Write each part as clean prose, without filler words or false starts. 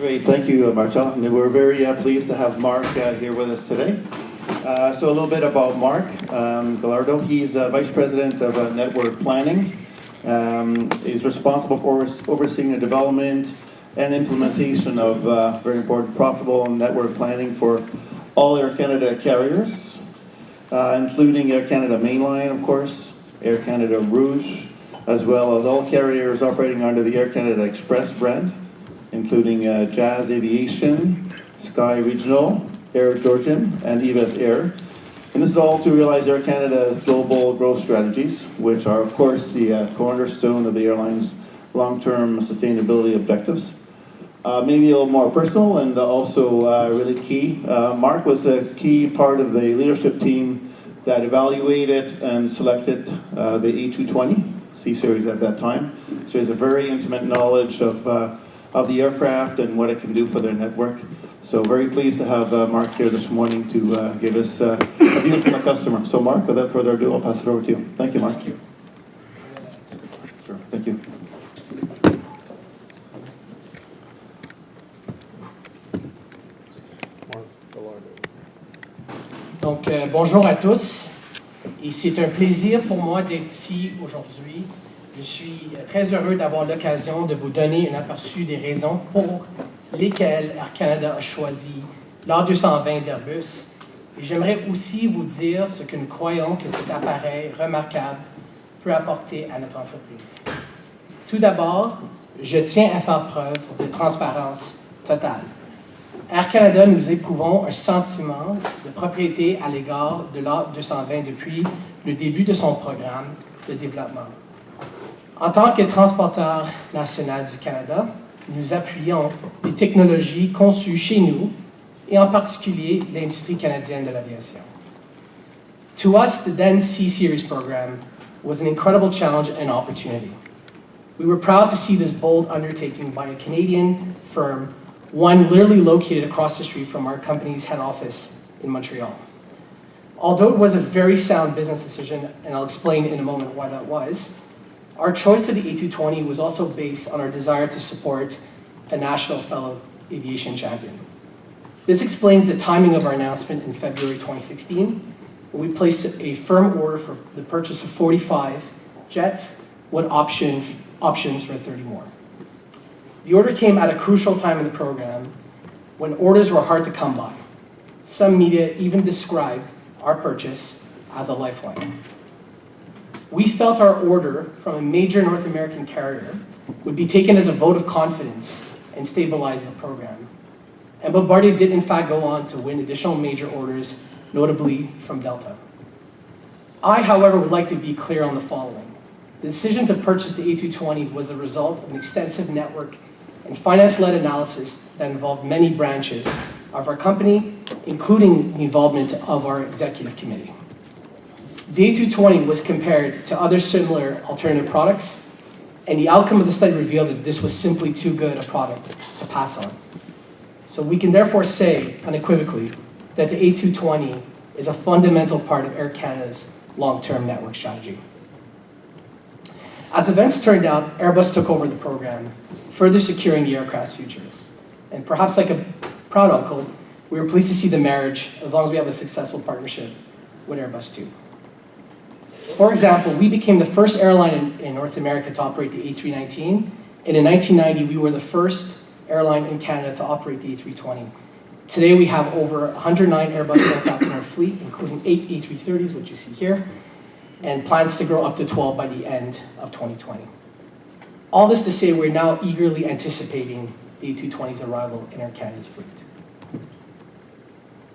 Great, thank you, Marcel. And we're very pleased to have Mark here with us today. So a little bit about Mark Galardo. He's Vice President of Network Planning. He's responsible for overseeing the development and implementation of very important profitable network planning for all Air Canada carriers, including Air Canada Mainline, of course, Air Canada Rouge, as well as all carriers operating under the Air Canada Express brand, including Jazz Aviation, Sky Regional, Air Georgian, and Eva's Air. And this is all to realize Air Canada's global growth strategies, which are, of course, the cornerstone of the airline's long-term sustainability objectives. Maybe a little more personal and also really key. Mark was a key part of the leadership team that evaluated and selected the A220 C-Series at that time. So he has a very intimate knowledge of the aircraft and what it can do for their network. So very pleased to have Mark here this morning to give us a view from the customer. So Mark, without further ado, I'll pass it over to you. Thank you, Mark. Thank you. Sure, thank you. Donc, bonjour à tous. Et c'est un plaisir pour moi d'être ici aujourd'hui. Je suis très heureux d'avoir l'occasion de vous donner un aperçu des raisons pour lesquelles Air Canada a choisi l'A220 d'Airbus. Et j'aimerais aussi vous dire ce que nous croyons que cet appareil remarquable peut apporter à notre entreprise. Tout d'abord, je tiens à faire preuve de transparence totale. Air Canada, nous éprouvons un sentiment de propriété à l'égard de l'A220 depuis le début de son programme de développement. En tant que transporteur national du Canada, nous appuyons les technologies conçues chez nous et en particulier l'industrie canadienne de l'aviation. To us, the then C-Series program was an incredible challenge and opportunity. We were proud to see this bold undertaking by a Canadian firm, one literally located across the street from our company's head office in Montreal. Although it was a very sound business decision, and I'll explain in a moment why that was, our choice of the A220 was also based on our desire to support a national fellow aviation champion. This explains the timing of our announcement in February 2016, when we placed a firm order for the purchase of 45 jets with options for 30 more. The order came at a crucial time in the program when orders were hard to come by. Some media even described our purchase as a lifeline. We felt our order from a major North American carrier would be taken as a vote of confidence and stabilize the program. And Bombardier did in fact go on to win additional major orders, notably from Delta. I, however, would like to be clear on the following. The decision to purchase the A220 was the result of an extensive network and finance-led analysis that involved many branches of our company, including the involvement of our executive committee. The A220 was compared to other similar alternative products, and the outcome of the study revealed that this was simply too good a product to pass on. So we can therefore say unequivocally that the A220 is a fundamental part of Air Canada's long-term network strategy. As events turned out, Airbus took over the program, further securing the aircraft's future. And perhaps like a proud uncle, we were pleased to see the marriage as long as we have a successful partnership with Airbus too. For example, we became the first airline in North America to operate the A319, and in 1990 we were the first airline in Canada to operate the A320. Today we have over 109 Airbus aircraft in our fleet, including 8 A330s, which you see here, and plans to grow up to 12 by the end of 2020. All this to say, we're now eagerly anticipating the A220's arrival in Air Canada's fleet.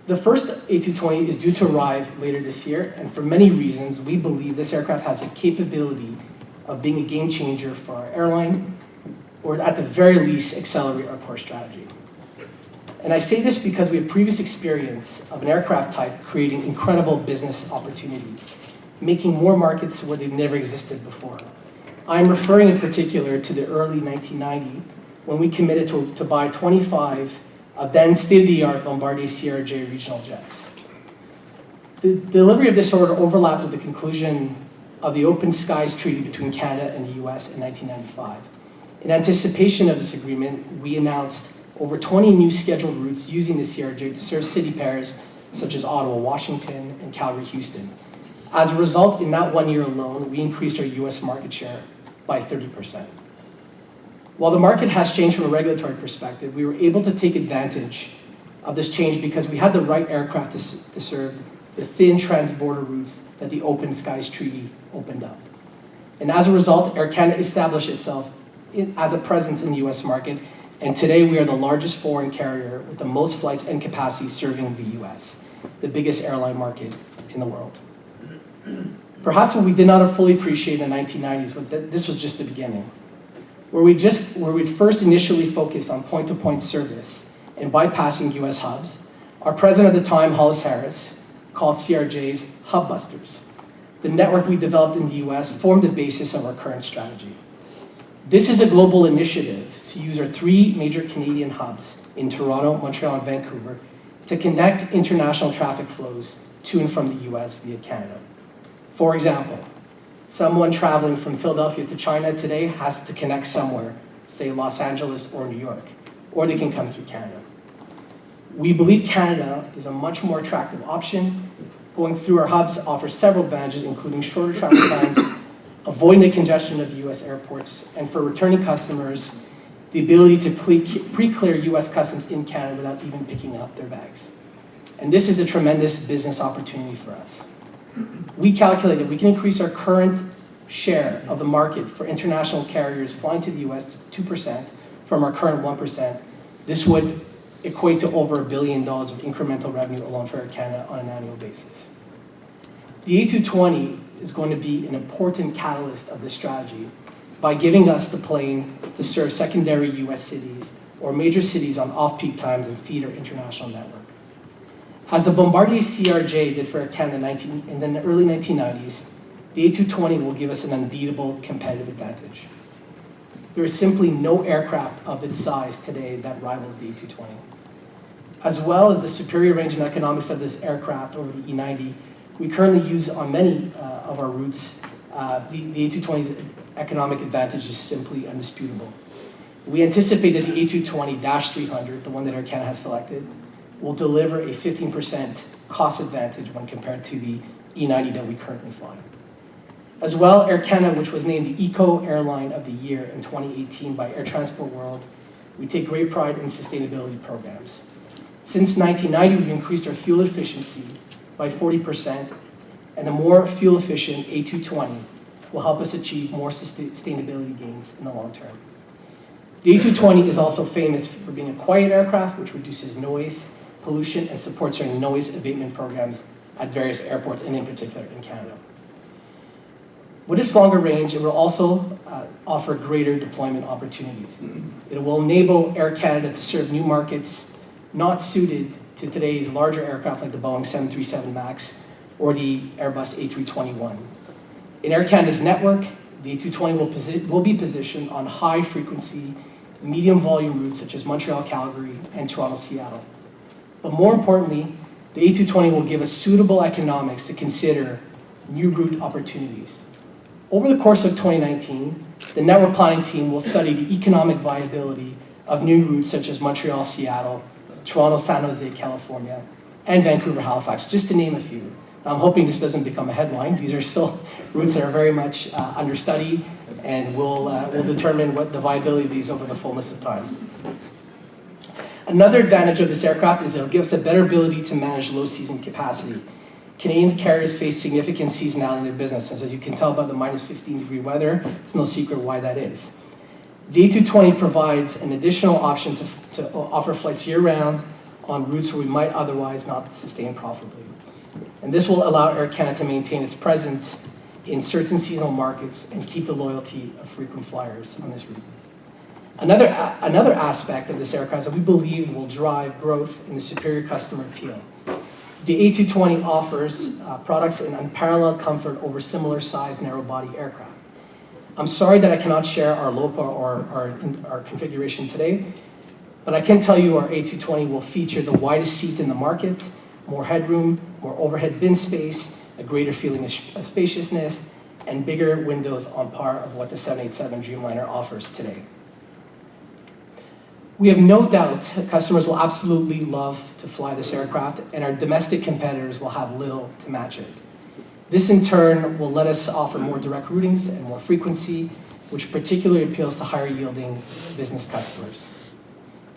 The first A220 is due to arrive later this year, and for many reasons, we believe this aircraft has the capability of being a game changer for our airline, or at the very least, accelerate our core strategy. And I say this because we have previous experience of an aircraft type creating incredible business opportunity, making more markets where they've never existed before. I'm referring in particular to the early 1990s, when we committed to buy 25 of then state-of-the-art Bombardier CRJ regional jets. The delivery of this order overlapped with the conclusion of the Open Skies Treaty between Canada and the US in 1995. In anticipation of this agreement, we announced over 20 new scheduled routes using the CRJ to serve city pairs such as Ottawa, Washington, and Calgary, Houston. As a result, in that 1 year alone, we increased our US market share by 30%. While the market has changed from a regulatory perspective, we were able to take advantage of this change because we had the right aircraft to serve the thin transborder routes that the Open Skies Treaty opened up. And as a result, Air Canada established itself as a presence in the US market, and today we are the largest foreign carrier with the most flights and capacity serving the US, the biggest airline market in the world. Perhaps what we did not fully appreciate in the 1990s was that this was just the beginning. Where we first initially focused on point-to-point service and bypassing US hubs, our president at the time, Hollis Harris, called CRJs hub busters. The network we developed in the US formed the basis of our current strategy. This is a global initiative to use our 3 major Canadian hubs in Toronto, Montreal, and Vancouver to connect international traffic flows to and from the US via Canada. For example, someone traveling from Philadelphia to China today has to connect somewhere, say Los Angeles or New York, or they can come through Canada. We believe Canada is a much more attractive option. Going through our hubs offers several advantages, including shorter travel times, avoiding the congestion of US airports, and for returning customers, the ability to pre-clear US customs in Canada without even picking up their bags. And this is a tremendous business opportunity for us. We calculated we can increase our current share of the market for international carriers flying to the US to 2% from our current 1%. This would equate to over $1 billion of incremental revenue alone for Air Canada on an annual basis. The A220 is going to be an important catalyst of this strategy by giving us the plane to serve secondary US cities or major cities on off-peak times and feed our international network. As the Bombardier CRJ did for Air Canada in the early 1990s, the A220 will give us an unbeatable competitive advantage. There is simply no aircraft of its size today that rivals the A220. As well as the superior range and economics of this aircraft over the E90, we currently use on many of our routes, the A220's economic advantage is simply undisputable. We anticipate that the A220-300, the one that Air Canada has selected, will deliver a 15% cost advantage when compared to the E90 that we currently fly. As well, Air Canada, which was named the Eco Airline of the Year in 2018 by Air Transport World, we take great pride in sustainability programs. Since 1990, we've increased our fuel efficiency by 40%, and the more fuel efficient A220 will help us achieve more sustainability gains in the long term. The A220 is also famous for being a quiet aircraft, which reduces noise, pollution, and supports our noise abatement programs at various airports, and in particular in Canada. With its longer range, it will also offer greater deployment opportunities. It will enable Air Canada to serve new markets not suited to today's larger aircraft like the Boeing 737 MAX or the Airbus A321. In Air Canada's network, the A220 will be positioned on high-frequency, medium-volume routes such as Montreal-Calgary and Toronto-Seattle. But more importantly, the A220 will give us suitable economics to consider new route opportunities. Over the course of 2019, the network planning team will study the economic viability of new routes such as Montreal-Seattle, Toronto-San Jose, California, and Vancouver-Halifax, just to name a few. I'm hoping this doesn't become a headline. These are still routes that are very much under study, and we'll determine what the viability of these over the fullness of time. Another advantage of this aircraft is it'll give us a better ability to manage low season capacity. Canadian carriers face significant seasonality in their business, and as you can tell by the minus 15-degree weather, it's no secret why that is. The A220 provides an additional option to offer flights year-round on routes where we might otherwise not sustain profitably. And this will allow Air Canada to maintain its presence in certain seasonal markets and keep the loyalty of frequent flyers on this route. Another aspect of this aircraft that we believe will drive growth in the superior customer appeal. The A220 offers products in unparalleled comfort over similar sized narrow-body aircraft. I'm sorry that I cannot share our LOPA or our configuration today, but I can tell you our A220 will feature the widest seat in the market, more headroom, more overhead bin space, a greater feeling of spaciousness, and bigger windows on par of what the 787 Dreamliner offers today. We have no doubt customers will absolutely love to fly this aircraft, and our domestic competitors will have little to match it. This in turn will let us offer more direct routings and more frequency, which particularly appeals to higher yielding business customers.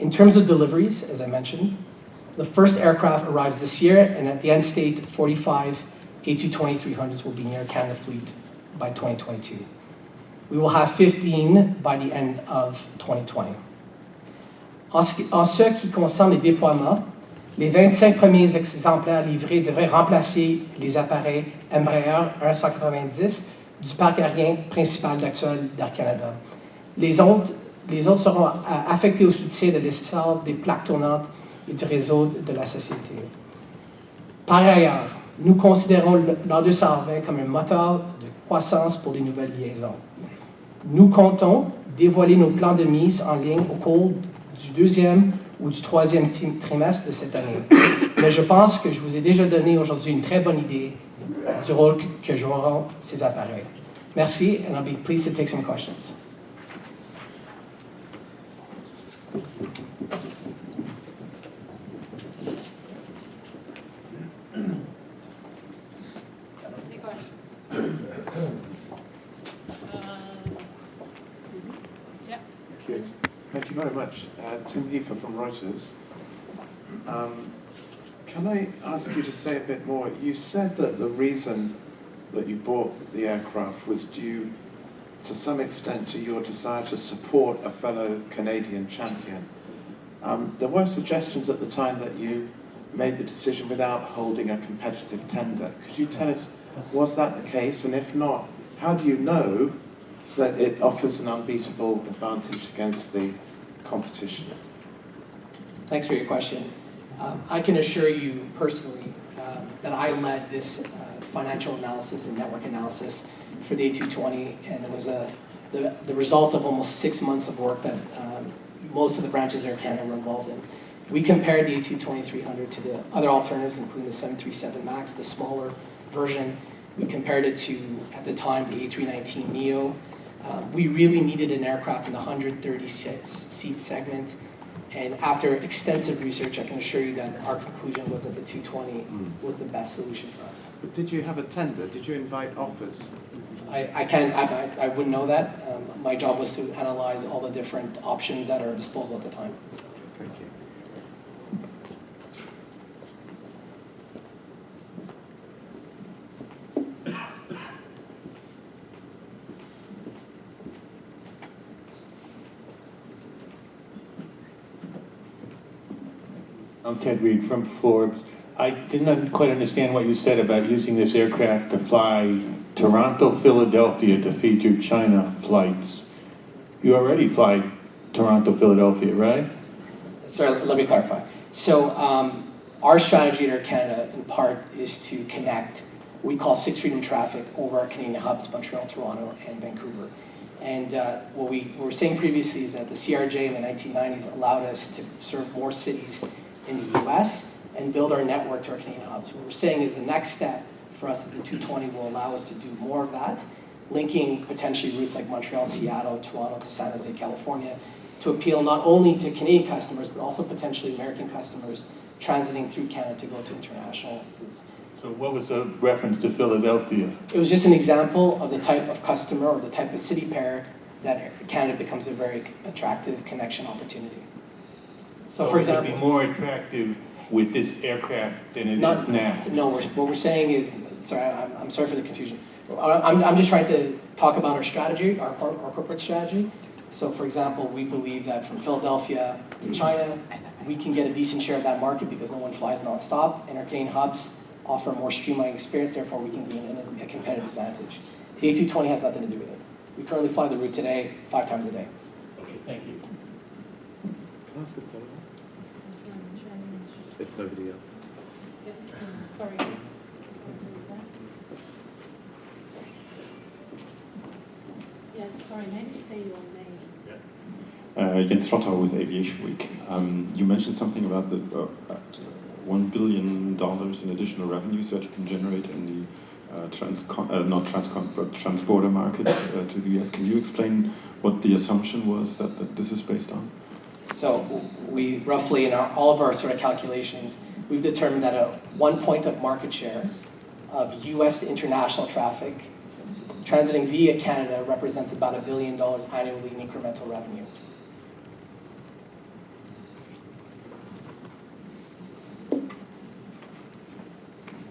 In terms of deliveries, as I mentioned, the first aircraft arrives this year, and at the end state, 45 A220-300s will be in Air Canada fleet by 2022. We will have 15 by the end of 2020. En ce qui concerne les déploiements, les 25 premiers exemplaires livrés devraient remplacer les appareils Embraer 190 du parc aérien principal d'actuel d'Air Canada. Les autres seront affectés au soutien de l'essor des plaques tournantes et du réseau de la société. Par ailleurs, nous considérons l'A220 comme un moteur de croissance pour les nouvelles liaisons. Nous comptons dévoiler nos plans de mise en ligne au cours du deuxième ou du troisième trimestre de cette année. Mais je pense que je vous ai déjà donné aujourd'hui une très bonne idée du rôle que joueront ces appareils. Merci, and I'll be pleased to take some questions. Thank you very much. Tim Heifer from Reuters. Can I ask you to say a bit more? You said that the reason that you bought the aircraft was due to some extent to your desire to support a fellow Canadian champion. There were suggestions at the time that you made the decision without holding a competitive tender. Could you tell us, was that the case? And if not, how do you know that it offers an unbeatable advantage against the competition? Thanks for your question. I can assure you personally that I led this financial analysis and network analysis for the A220, and it was the result of almost 6 months of work that most of the branches of Air Canada were involved in. We compared the A220-300 to the other alternatives, including the 737 MAX, the smaller version. We compared it to, at the time, the A319neo. We really needed an aircraft in the 136-seat segment, and after extensive research, I can assure you that our conclusion was that the 220 was the best solution for us. But did you have a tender? Did you invite offers? I wouldn't know that. My job was to analyze all the different options at our disposal at the time. Thank you. I'm Ted Reed from Forbes. I didn't quite understand what you said about using this aircraft to fly Toronto, Philadelphia to feed your China flights. You already fly Toronto, Philadelphia, right? Sorry, let me clarify. So our strategy at Air Canada, in part, is to connect what we call Sixth Freedom traffic over our Canadian hubs, Montreal, Toronto, and Vancouver. And what we were saying previously is that the CRJ in the 1990s allowed us to serve more cities in the US and build our network to our Canadian hubs. What we're saying is the next step for us is the 220 will allow us to do more of that, linking potentially routes like Montreal, Seattle, Toronto to San Jose, California, to appeal not only to Canadian customers, but also potentially American customers transiting through Canada to go to international routes. So what was the reference to Philadelphia? It was just an example of the type of customer or the type of city pair that Canada becomes a very attractive connection opportunity. So for example, it would be more attractive with this aircraft than it is now. No, what we're saying is, sorry, I'm sorry for the confusion. I'm just trying to talk about our strategy, our corporate strategy. So for example, we believe that from Philadelphia to China, we can get a decent share of that market because no one flies nonstop, and our Canadian hubs offer a more streamlined experience, therefore we can gain a competitive advantage. The A220 has nothing to do with it. We currently fly the route today 5 times a day. Okay, thank you. Can I ask a follow-up? If nobody else. Sorry. Yeah, sorry, maybe say your name. Jens Flotter with Aviation Week. You mentioned something about the $1 billion in additional revenues that you can generate in the transborder market to the US. Can you explain what the assumption was that this is based on? So we roughly, in all of our sort of calculations, we've determined that a 1 point of market share of US to international traffic transiting via Canada represents about $1 billion annually in incremental revenue.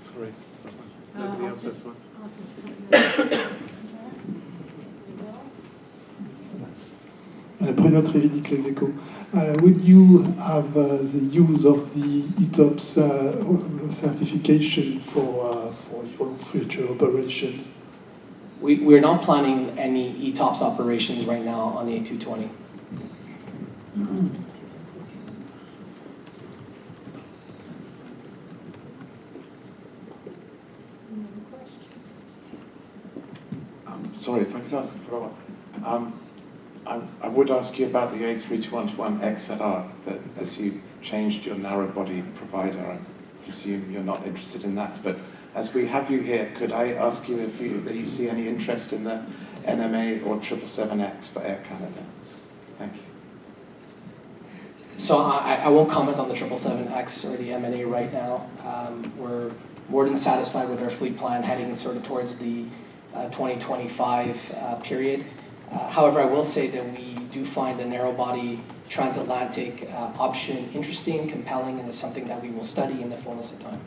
Sorry. I'll Nobody else just- has one? Bruno Trevidic, Les Echos. Would you have the use of the ETOPS certification for your future operations? We're not planning any ETOPS operations right now on the A220. Sorry, if I could ask a follow-up. I would ask you about the A321 XLR, that as you changed your narrow-body provider, I presume you're not interested in that. But as we have you here, could I ask you if you see any interest in the NMA or 777X for Air Canada? Thank you. So I won't comment on the 777X or the M&A right now. We're more than satisfied with our fleet plan heading sort of towards the 2025 period. However, I will say that we do find the narrow-body transatlantic option interesting, compelling, and is something that we will study in the fullness of time.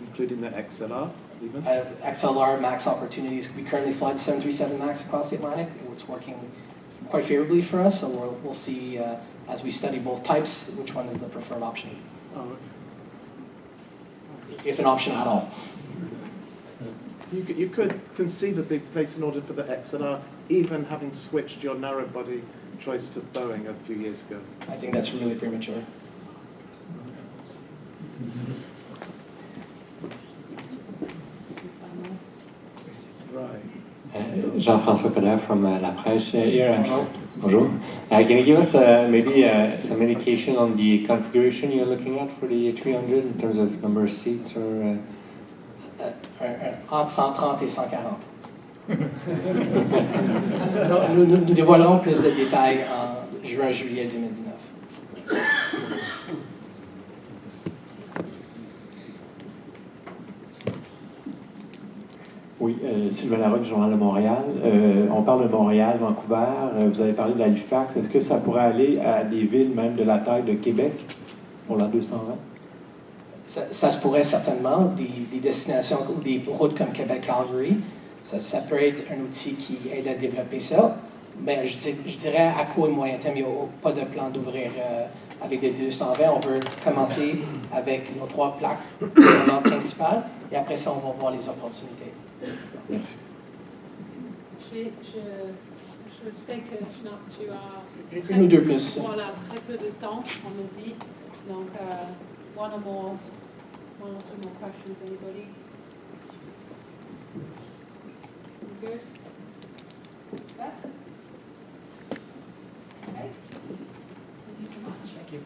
Including the XLR, even? XLR MAX opportunities. We currently fly the 737 MAX across the Atlantic. It's working quite favorably for us, so we'll see as we study both types which one is the preferred option. Oh, okay. If an option at all. So you could conceivably place an order for the XLR, even having switched your narrow-body choice to Boeing a few years ago. I think that's really premature. Right. Jean-François Coder from La Presse here. Bonjour. Bonjour. Can you give us maybe some indication on the configuration you're looking at for the 300 in terms of number of seats or? Entre 130 et 140. Nous dévoilerons plus de détails en juin-juillet 2019. Oui, Sylvain Larocque, Journal de Montréal. On parle de Montréal, Vancouver. Vous avez parlé de l'Halifax. Est-ce que ça pourrait aller à des villes même de la taille de Québec pour la 220? Ça se pourrait certainement, des destinations, des routes comme Québec-Calgary, ça peut être un outil qui aide à développer ça. Mais je dirais à court et moyen terme, il n'y a pas de plan d'ouvrir avec des 220. On veut commencer avec nos 3 plaques principales et après ça, on va voir les opportunités. Merci. Je sais que non, tu as Une ou deux plus. Voilà, très peu de temps, on me dit. Donc, one or two more questions, anybody? Good? Yeah? Okay. Thank you so much. Thank you.